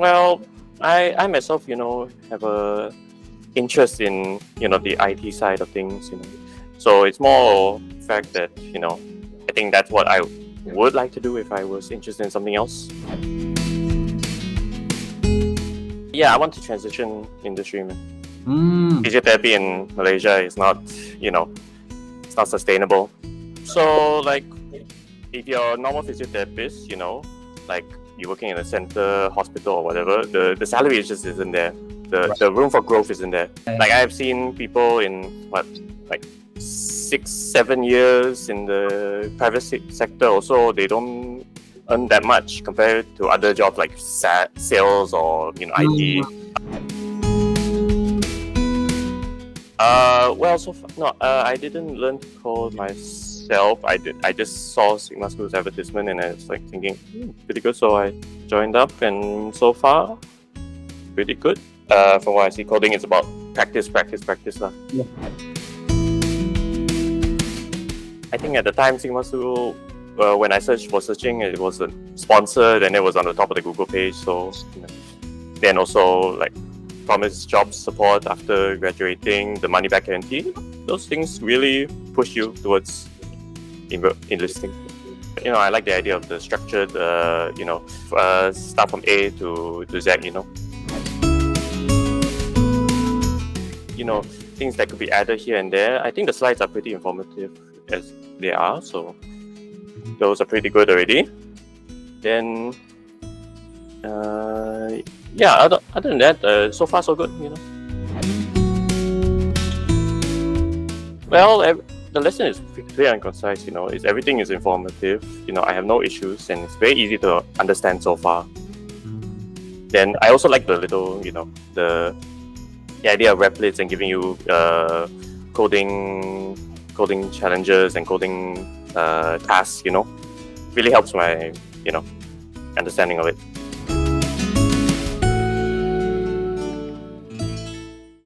Well, I myself, have a interest in, the IT side of things, So it's more fact that, I think that's what I would like to do if I was interested in something else. Yeah, I want to transition industry, man. Physiotherapy in Malaysia is not, it's not sustainable. So, like, if you're a normal physiotherapist, like you're working in a center, hospital, or whatever, the salary just isn't there. The room for growth isn't there. Like, I've seen people in, 6-7 years in the private sector also, they don't earn that much compared to other jobs like sales or, IT. Well, so far, no, I didn't learn to code myself. I just saw Sigma School's advertisement and I was like thinking, pretty good. So I joined up, and so far, pretty good. From what I see, coding is about practice lah. Yeah. I think at the time, Sigma School, when I searched, it was sponsored and it was on the top of the Google page. So, then also like promised job support after graduating, the money back guarantee. Those things really push you towards enlisting. I like the idea of the structured, start from A to Z. Things that could be added here and there. I think the slides are pretty informative as they are, so those are pretty good already. Then, other than that, so far so good. Well, the lesson is clear and concise. Everything is informative. I have no issues, and it's very easy to understand so far. Then I also like the little, the idea of replits and giving you coding challenges and coding tasks, really helps my, understanding of it.